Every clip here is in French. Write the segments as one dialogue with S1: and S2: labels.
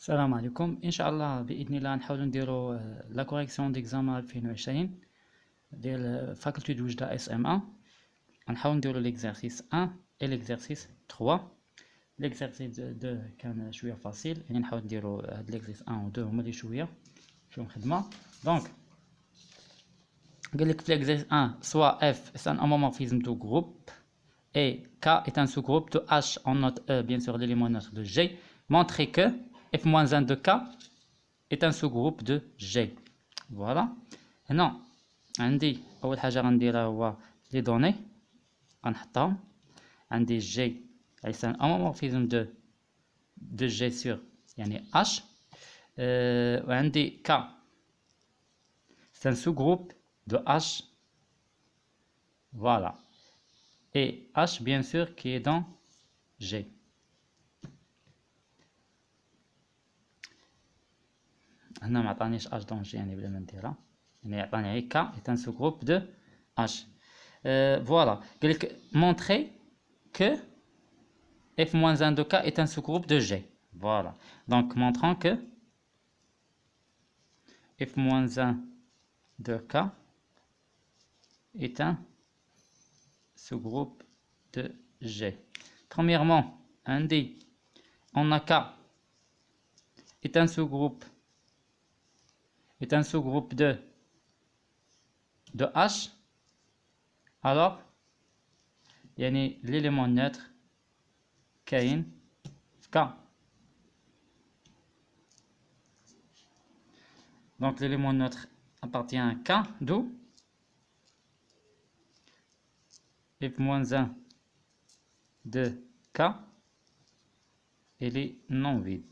S1: السلام عليكم. ان شاء الله باذن الله نحاولوا نديروا لا كوريكسيون ديكزامان 2020 ديال فاكولتي دو وجده اس ام 1. غنحاولوا نديروا ليكزارسيس 1 اي ليكزارسيس 3. ليكزارسيس 2 كان شويه فاصيل، يعني نحاول نديروا هاد ليكزارسيس 1 و 2 هما اللي شويه فيهم خدمه. دونك قال لك في ليكزارسيس 1 soit f c'est un homomorphisme de groupe et k est un sous-groupe de h, on note e bien sûr l'élément neutre de g, montrer que f-1 de k est un sous-groupe de G. Voilà. هنا عندي أول حاجة غنديرها هو لي دوني غنحطهم. عندي G c'est un homomorphisme de G sur يعني H. وعندي K c'est un sous-groupe de H. Voilà. Et H bien sûr qui est dans G. هنا ما عطانيش H dans G يعني بلا ما نديرها، يعني عطاني غير K est un sous-groupe de H. Voilà. قال لك montrer que f-1 de K est un sous-groupe de G. Voilà. Donc montrant que f-1 de K est un sous-groupe de G. Premièrement, on a K est un sous-groupe de H. Alors يعني l'élément neutre كاين في K. Donc l'élément neutre appartient à K, d'où f-1 de K il est non vide.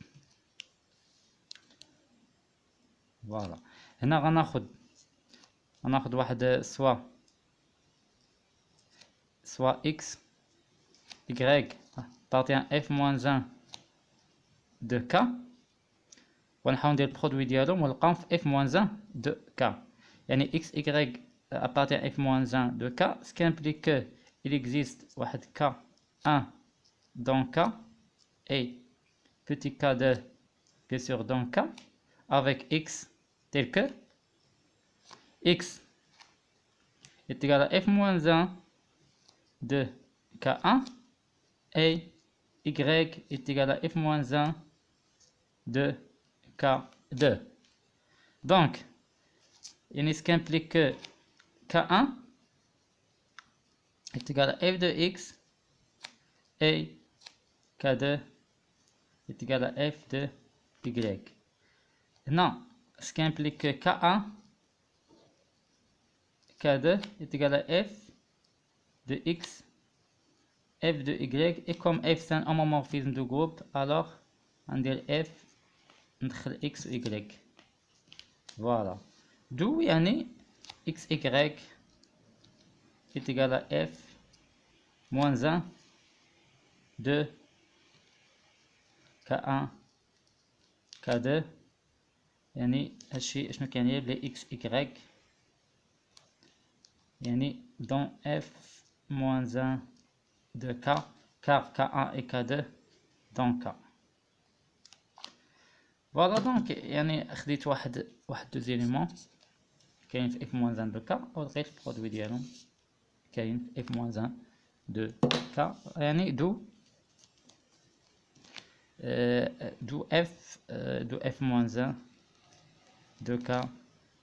S1: Voilà. هنا غناخد واحد soit x y appartient à f-1 de K ونحاول ندير البرودوي ديالهم ونلقاهم في f-1 de K. يعني x y appartient à f-1 de K, ce qui implique que il existe واحد K1 dans K et petit k2 bien sûr dans K avec x tel que x est égal à f-1 de K1 et y est égal à f-1 de K2. Donc, ce qui implique que K1 est égal à f de x et K2 est égal à f de y. Non, ce qui implique que K1, K2 est égal à f de x, f de y, et comme f c'est un homomorphisme de groupe, alors on dit f entre x et y. Voilà. D'où x, y est égal à f moins 1 de K1 K2. يعني هادشي شنو كيعني بلي x y يعني dans f moins 1 de K car K1 et K2 dans K. Voilà. donc يعني خديت واحد دوز éléments كاين في f moins 1 de K ولقيت البرودوي ديالهم كاين في f moins 1 de K. يعني دو f moins 1 de K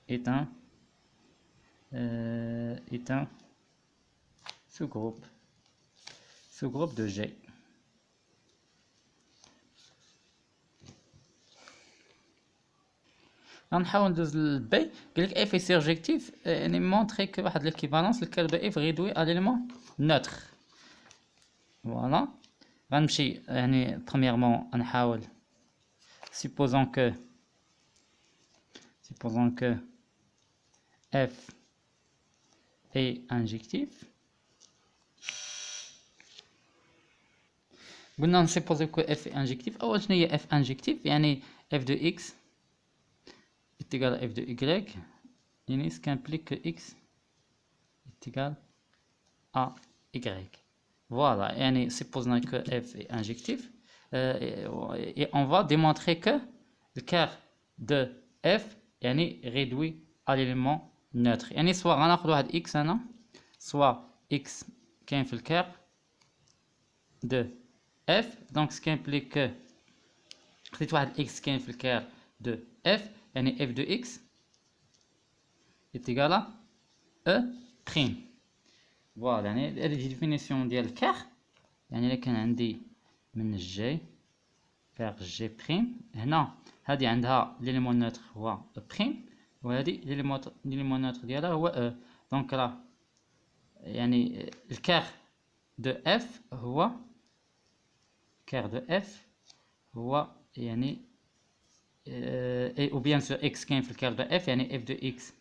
S1: est un sous-groupe de G. غنحاول ندوز للبي. قالك اف est surjectif يعني montrer que واحد l'équivalence lequel de f réduit à l'élément neutre. Voilà. غنمشي يعني premièrement غنحاول supposons que f est injectif. قلنا نسيبوزيو كو f est injectif. أول شنو هي f injectif؟ يعني f de x est égal à f de y، يعني ce qui implique que x est égal à y. Voilà. يعني supposons que f est injectif et on va démontrer que الكار دو اف يعني ريدوي ا ليليمون نوتر، يعني سوا غناخد واحد اكس هنا، سوا اكس كاين في الكار دو اف، دونك سكيمبليك خديت واحد اكس كاين في الكار دو اف، يعني اف دو اكس يتيكالا او بريم. فوالا، يعني هذه ديفينيسيون ديال الكار. يعني الا كان عندي من الجي فيغ جي بريم، هنا هذه عندها ليليمون نوتر هو بريم، وهذه ليليمون نوتر ديالها هو او. دونك راه يعني الكار دو اف هو كار دو اف هو يعني او بيان سور اكس كاين في الكار دو اف، يعني اف دو اكس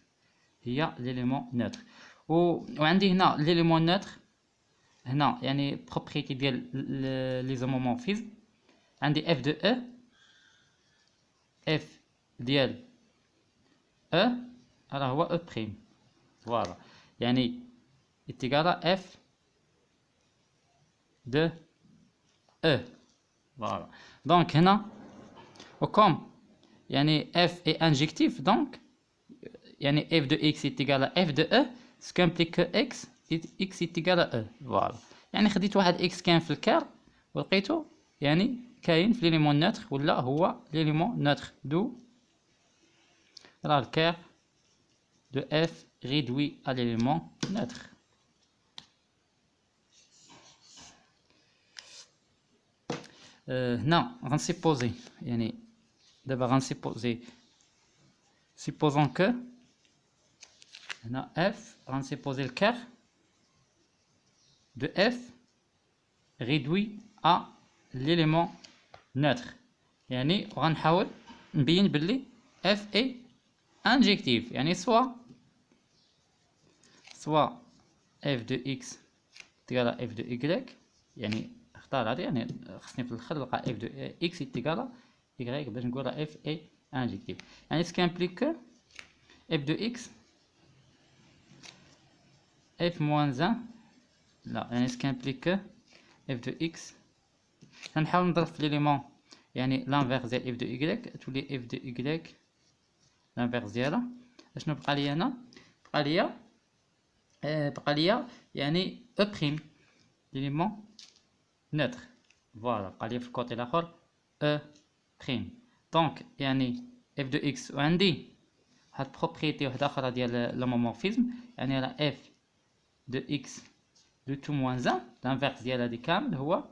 S1: هي ليليمون نوتر. وعندي هنا ليليمون نوتر هنا يعني بروبريتي ديال لي زومومورفيزم. عندي اف دو او، اف ديال او راه هو او بريم. فوالا، يعني اتيكالا اف دو او. فوالا، دونك هنا وكم يعني اف اي انجكتيف، دونك يعني اف دو اكس اتيكالا اف دو او سكامبليك اكس اكس اتيكالا او. فوالا، يعني خديت واحد اكس كان في الكار ولقيتو يعني كاين في ليليمون نوتر، ولا هو ليليمون نوتر، دو راه الكار دو اف réduit à l'élément neutre. هنا غنسيبوزي، يعني دابا غنسيبوزي supposons que هنا اف غنسيبوزي الكار دو اف réduit à l'élément neutre، يعني غنحاول نبين باللي اف اي انجكتيف، يعني سوا اف دو اكس تيغالا اف دو ايكغيك، يعني اختار هذه، يعني خصني في الاخر نلقى اف دو اكس تيغالا ايكغيك باش نقول اف اي انجكتيف. يعني سكامبليك اف دو اكس اف موان زان، لا يعني سكامبليك اف دو اكس، غنحاول نضرب في ليليمون يعني لانفيرس ديال اف دو ايكغيك، تولي اف دو ايكغيك لانفيرس ديالها. اشنو بقى لي هنا؟ بقى لي يعني او بريم ليليمون نوتر. فوالا، بقى لي في الكوتي الاخر او بريم. دونك يعني اف دو اكس، وعندي واحد بروبريتي واحده اخرى ديال لومومورفيزم، يعني راه اف دو اكس دو تو موان زان لانفيرس ديال هادي كامل هو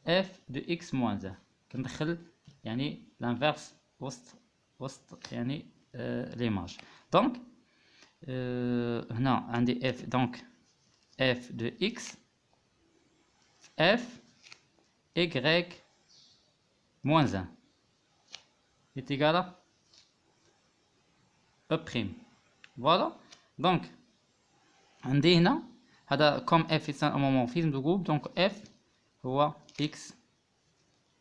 S1: اف دو اكس موان زان. كندخل يعني لانفيرس وسط يعني ليماج. دونك هنا عندي اف، دونك اف دو اكس اف ايكغيك موان زان est égal à E prime. Voilà, donc عندي هنا هذا كوم اف يسمى هومومورفيزم دو جروب، دونك اف هو اكس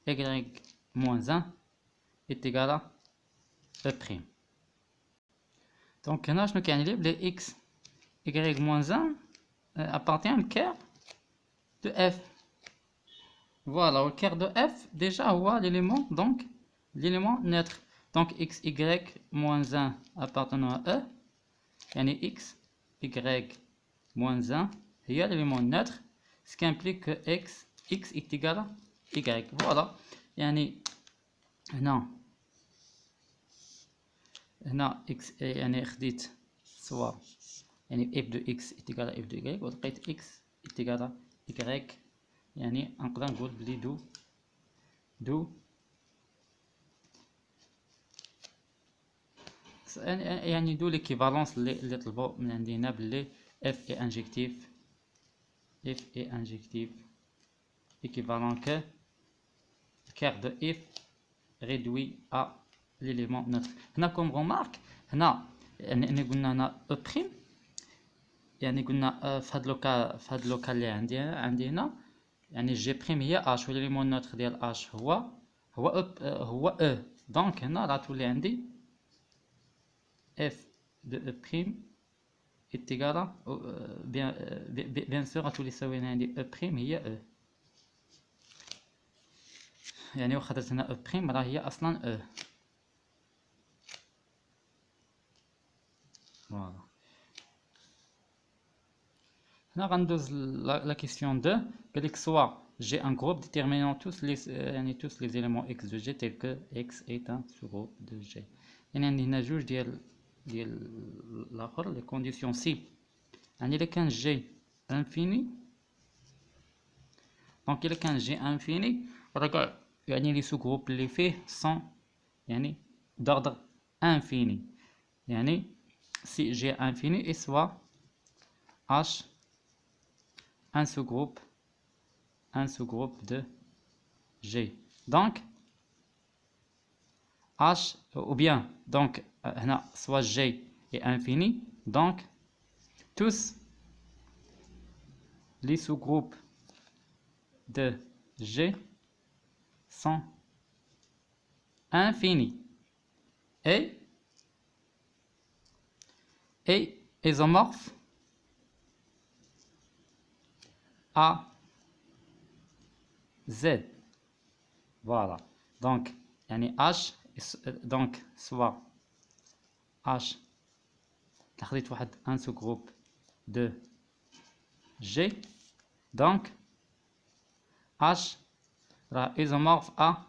S1: ايكغيك موان زان est égal à E prime. دونك هنا شنو كيعني لي بلي اكس ايكغيك موان زان appartient الكير دو اف. فوالا، والكير دو اف ديجا هو ليليمون، دونك ليليمون نوتر. دونك x y moins 1 appartenant à E، يعني x y moins 1 هي l'élément neutre، ce qui implique que x est égal à y. voilà، يعني هنا x يعني خديت سوا يعني f de x est égal à f de y، ولقيت x est égal à y، يعني نقدر نقول بلي دو يعني دو ليكيفالونس اللي طلبوا من عندنا باللي اف اي انجكتيف équivalent que كير دو اف réduit à l'élément neutre. هنا كوم رومارك، هنا يعني قلنا هنا او بريم، يعني قلنا في هاد اللوكال اللي عندي هنا يعني جي بريم هي اش، والاليمون نوتر ديال اش هو او. دونك هنا راه تولي عندي اف دو او بريم est égal à bien sûr غتولي تساوي لنا عندي او بريم هي او، يعني واخا درت هنا او بريم راه هي اصلا او. Voilà. Là, on la question 2. Quel que soit G un groupe déterminant tous les éléments X de G tels que X est un sous-groupe de G. Il y a une juge les conditions si. Il y a G infini. Donc, il y a G infini. Regarde, les sous-groupes les faits sont d'ordre infini. Si G infini et soit H un sous-groupe de G. Donc, H, ou bien, donc, soit G est infini, donc, tous les sous-groupes de G sont infinis et isomorphes à Z. Voilà. Donc, H, donc, soit H, un sous-groupe de G, donc, H sera isomorphe à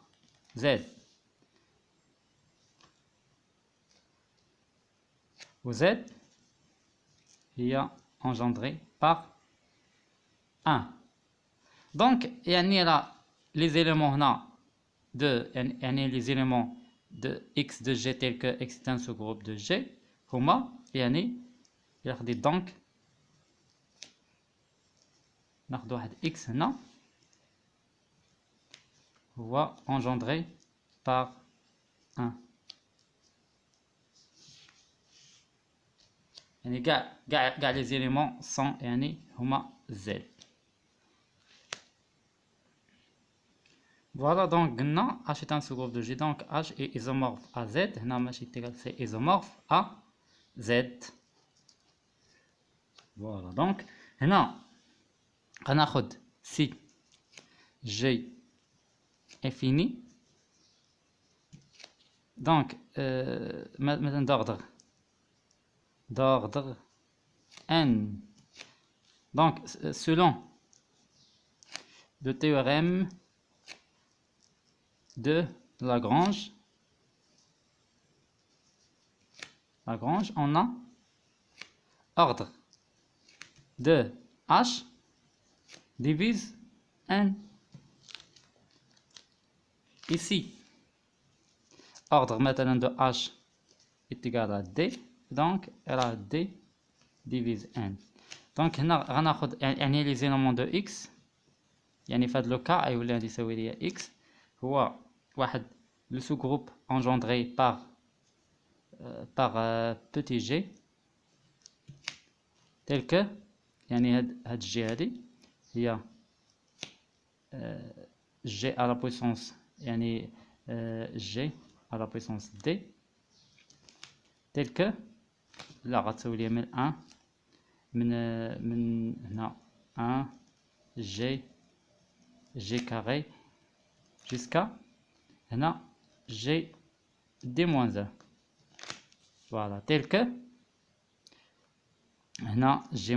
S1: Z. Où Z est engendré par 1. Donc, il y a là les éléments les éléments de X de G tels que X est un sous-groupe de G. هما ياخدي donc ناخد واحد X هنا هو engendré par 1. كاع les éléments sont هما Z. Voilà, donc H est un sous-groupe de G, donc H est isomorphe à Z. C'est isomorphe à Z. Voilà, donc si G est fini, donc maintenant d'ordre n. Donc selon le théorème de Lagrange, on a ordre de H divise n. Ici, ordre maintenant de H est égal à D, donc D divise n. Donc les éléments de X, في هذا le cas يولي غادي يساوي لي X هو واحد le sous-groupe engendré par petit g tel que هاد g هادي هي g à la puissance g à la puissance d tel que là غتساوي لي من 1 من هنا 1 g carré jusqu'à g d moins 1. Voilà, tel que g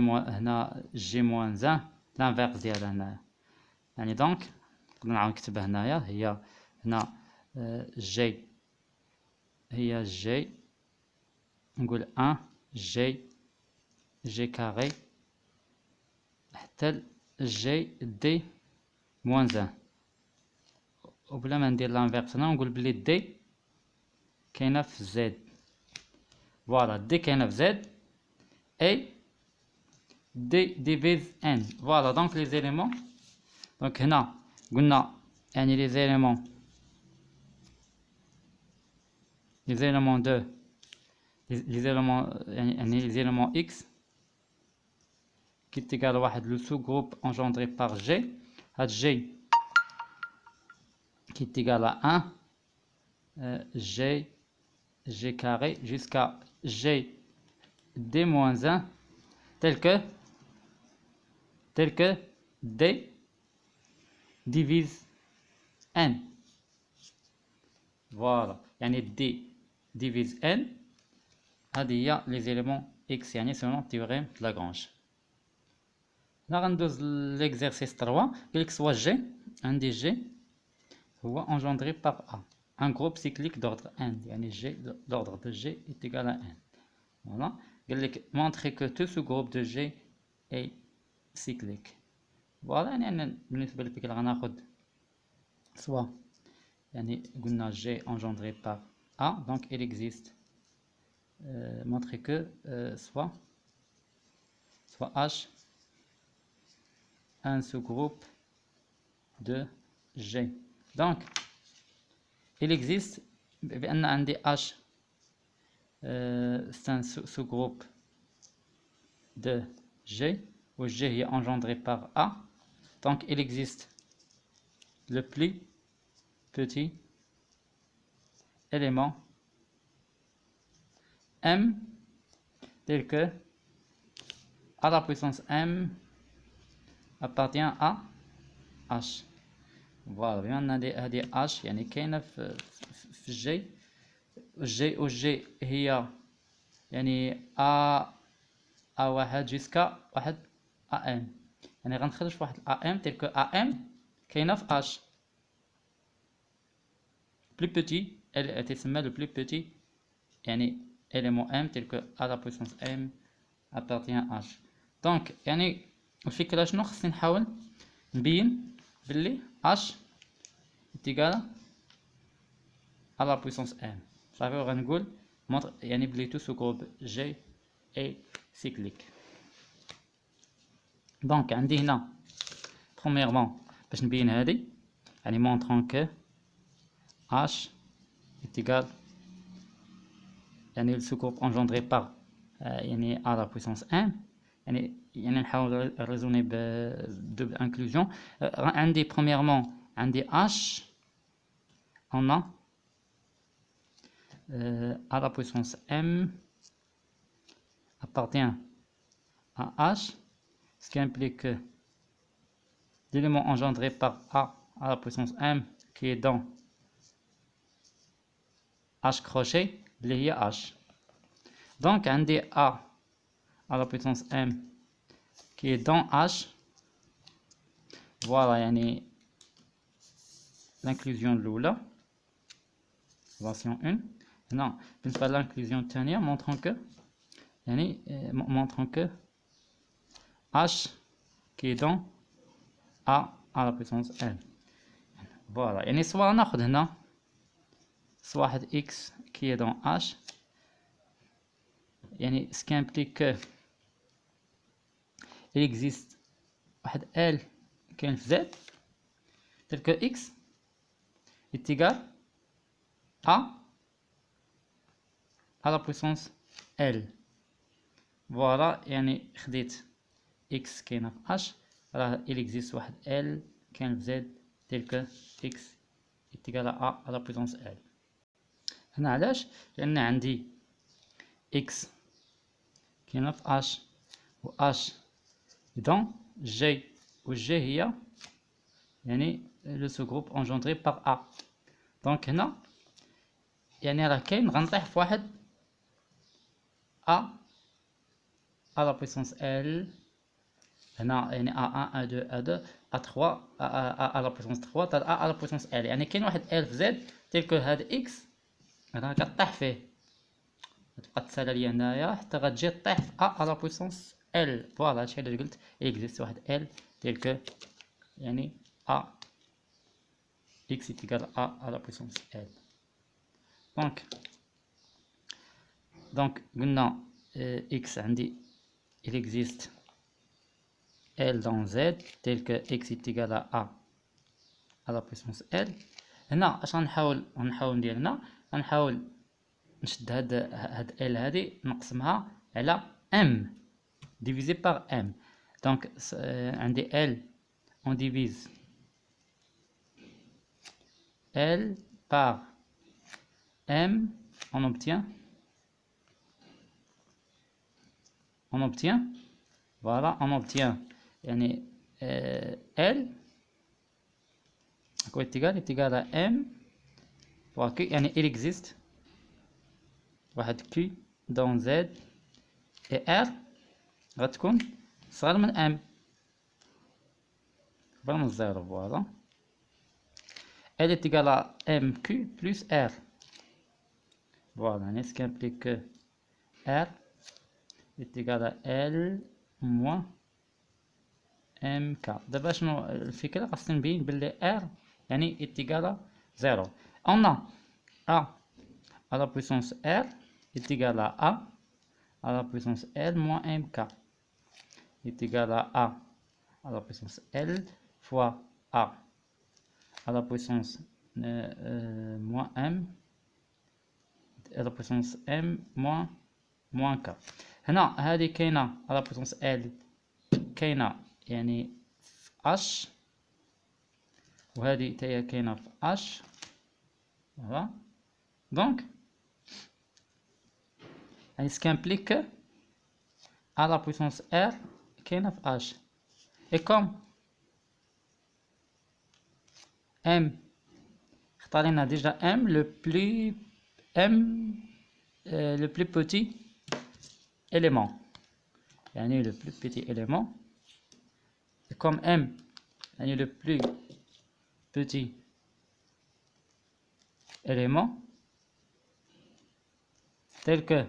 S1: moins 1 l'inverse ديالها هنايا. donc نقدر نعاود نكتبها هنايا هي g نقول 1 g carré حتى g d moins 1. وبلا ما ندير لانفيرس هنا نقول بلي دي كاينه في زد. فوالا دي كاينه في زد اي دي ديفيز ان. فوالا دونك لي زيليمون دونك هنا قلنا لي زيليمون دو لي زيليمون اكس qui est égal à واحد le sous-groupe engendré par G. هاد G qui est égal à 1 G carré jusqu'à G d moins 1 tel que D divise N. Voilà, D divise N هذه هي les éléments x يعني selon théorème de Lagrange. là غندوز l'exercice 3 قالك soit G عندي G هو engendré par A un groupe cyclique d'ordre n يعني G l'ordre de G est égal à n. voilà قالك montrer que tout sous-groupe de G est cyclique. voilà يعني بالنسبة لك غناخد soit يعني قلنا G engendré par A donc il existe montrer que soit H un sous-groupe de G. donc il existe بأن عندي H c'est un sous-groupe de G où G est engendré par A. donc il existe le plus petit élément M tel que A la puissance M appartient à H. voilà بما أن هذه H يعني كاينة في G و G هي يعني A1 jusqu'à واحد AM يعني غنخرج واحد AM tel que AM كاينة في H plus petit elle تسمى le plus petit يعني élément M tel que A la puissance M appartient à H. donc يعني الفكرة شنو خصني نحاول نبين باللي H est égal à la puissance M. صافي وغنقول يعني بلي tout sous-groupe G est cyclique. donc عندي هنا premièrement باش نبين هذه يعني montrant que H est égal يعني le sous-groupe engendré par يعني à la puissance M يعني نحاول raisonner double inclusion. عندي premièrement عندي H on a à la puissance M appartient à H, ce qui implique que l'élément engendré par A à la puissance M qui est dans H crochet اللي هي H. donc عندي A à la puissance M qui est dans H. voilà يعني l'inclusion الأولى version 1. هنا بالنسبة للإنكلوزيون الثانية montrant que يعني montrant que H qui est dans A à la puissance N. voilà يعني soit ناخذ هنا soit واحد X qui est dans H يعني ce qui implique que il existe واحد L كاين في Z tel que X est égal à la puissance L. voilà يعني خديت X كاينة في H راه il existe واحد L كاين في Z tel que X est égal à la puissance L. هنا علاش؟ لأن عندي X كاينة في H و H dans G و G هي يعني le sous-groupe engendré par A. donc هنا يعني راه كاين غنطيح في واحد A à la puissance L هنا يعني A1 A2 A2 A3 à la puissance 3 تاع A à la puissance L يعني كاين واحد L في Z tel que هاد X راه كطيح فيه تبقى تسالى ليا هنايا حتى غتجي طيح في A à la puissance L. فوالا هادشي اللي قلت existe واحد L tel que يعني A X est égal à la puissance L. donc قلنا X عندي il existe L dans Z tel que X est égal à la puissance L. هنا اش غنحاول ندير هنا غنحاول نشد هاد L هادي نقسمها على M divisé par M. donc عندي L on divise L par M on obtient voilà on obtient يعني L est égal à M يعني il existe واحد Q دون زد اي ار غتكون صغر من ام، صغر من زيرو. فوالا ال est égal à mq plus r. Voilà, يعني ce qui implique que r est égal à l moins mk. دابا شنو الفكرة؟ خاصني نبين بلي r يعني est égal à 0. On a a à la puissance r est égal à a la puissance l moins mk est égal à à la puissance l fois a à la puissance moins m à la puissance m moins k. هنا هذه كاينة à la puissance l كاينة يعني في h، وهذه تاهي كاينة في h. فوالا دونك يعني ce qui implique que à la puissance r كاينة في h. et comme m اختارينا déjà m le plus petit élément، يعني le plus petit élément. et comme m يعني le plus petit élément tel que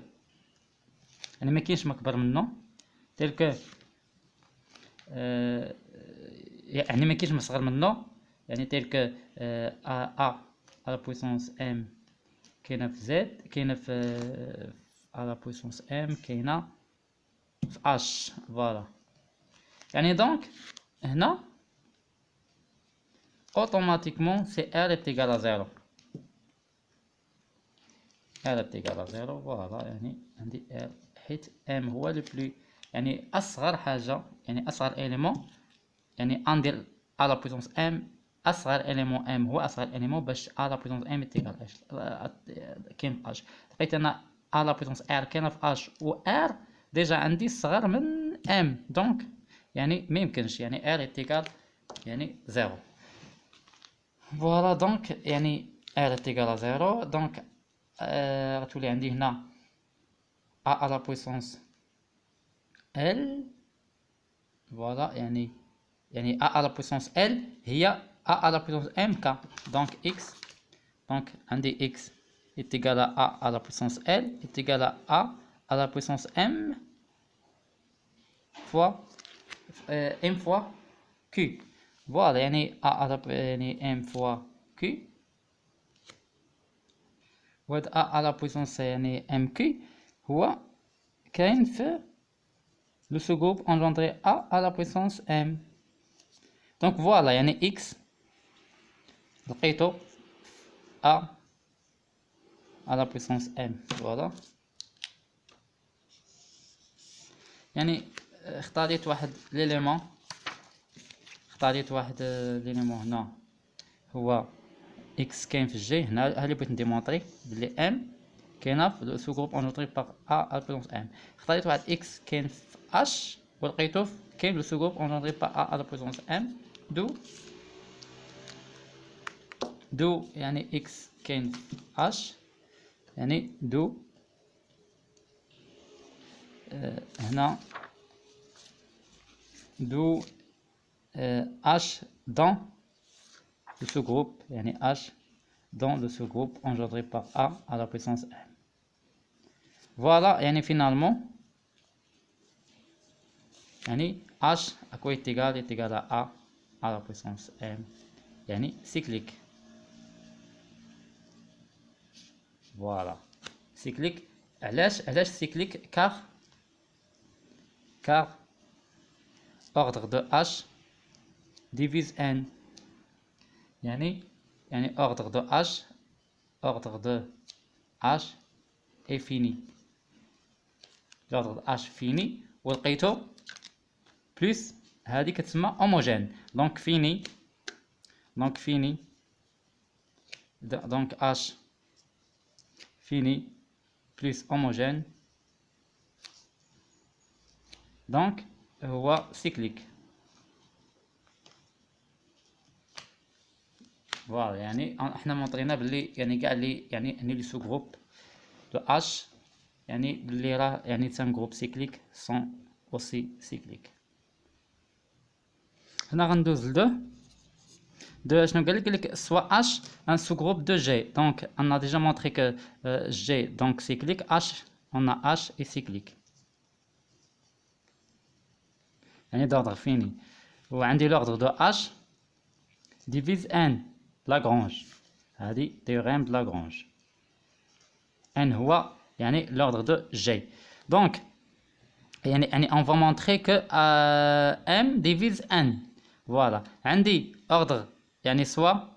S1: يعني ما كاينش مكبر منه، tel que يعني ما كاينش مصغر منه، يعني tel que a à la puissance m كاينه في z كاينه في à la puissance m كاينه في h. فوالا يعني دونك هنا automatiquement c'est r est égal à 0. r est égal à 0. فوالا يعني عندي r حيت m هو لو بلو يعني اصغر حاجه، يعني اصغر اليمون، يعني ندير à la puissance m اصغر اليمون m هو اصغر اليمون باش à la puissance m est égal كاين في h. لقيت انا à la puissance r كاينه في h و r ديجا عندي صغر من m، دونك يعني ما يمكنش، يعني r est égal يعني 0. فوالا دونك يعني r est égal à 0. دونك غتولي عندي هنا a à la puissance l. فوالا يعني a à la puissance l هي a à la puissance mk. donc x، donc عندي x est égal à a à la puissance l est égal à à la puissance m fois m fois q. فوالا يعني a à la يعني m fois q، وهاد a à la puissance يعني mq هو كاين في le sous-groupe engendré a à la puissance m. donc voilà يعني x لقيتو a à la puissance m. voilà يعني اختاريت واحد ليليمون، اختاريت واحد ليليمون هنا هو x كاين في الجي. هنا ها اللي بغيت نديمونطري بلي m كاينه في لو سو جروب انجونطري باغ a à la puissance m. اختاريت واحد x كاين في h ولقيتو كاين لو سو جروب انجونطري باغ a à la puissance m. دو يعني x كاين في h، يعني دو هنا دو h dans le sous-groupe يعني h dans le sous-groupe engendré par a à la puissance m. voilà يعني finalement يعني h à quoi est égal à a à la puissance m يعني cyclique. voilà cyclique. علاش cyclique؟ car ordre de h divise n. يعني ordre de h est fini. l'ordre de h fini ولقيتو بلس هذه كتسمى homogène. donc fini donc h fini plus homogène donc هو cyclique. فوالا يعني احنا مونطرينا بلي يعني كاع لي يعني لي سو جروب دو h يعني اللي راه يعني تان جروب سيكليك سون اوسي سيكليك. هنا غندوز ل de شنو قال لك soit H un sous-groupe de G. Donc on a déjà montré que G donc cyclique, H on a H est cyclique يعني d'ordre fini. وعندي l'ordre de H divise N Lagrange. هذه théorème de Lagrange. N هو يعني l'ordre de G. Donc يعني on va montrer que M divise N. Voilà. عندي ordre يعني soit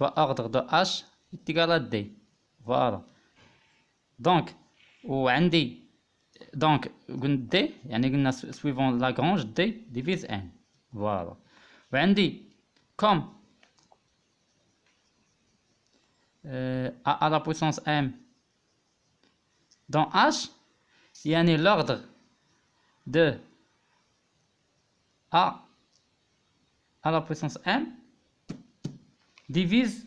S1: ordre de H est égal à D. Voilà. Donc وعندي donc قلنا D يعني قلنا suivant Lagrange D divise N. Voilà. وعندي comme à la puissance M dans H يعني l'ordre de A à la puissance M divise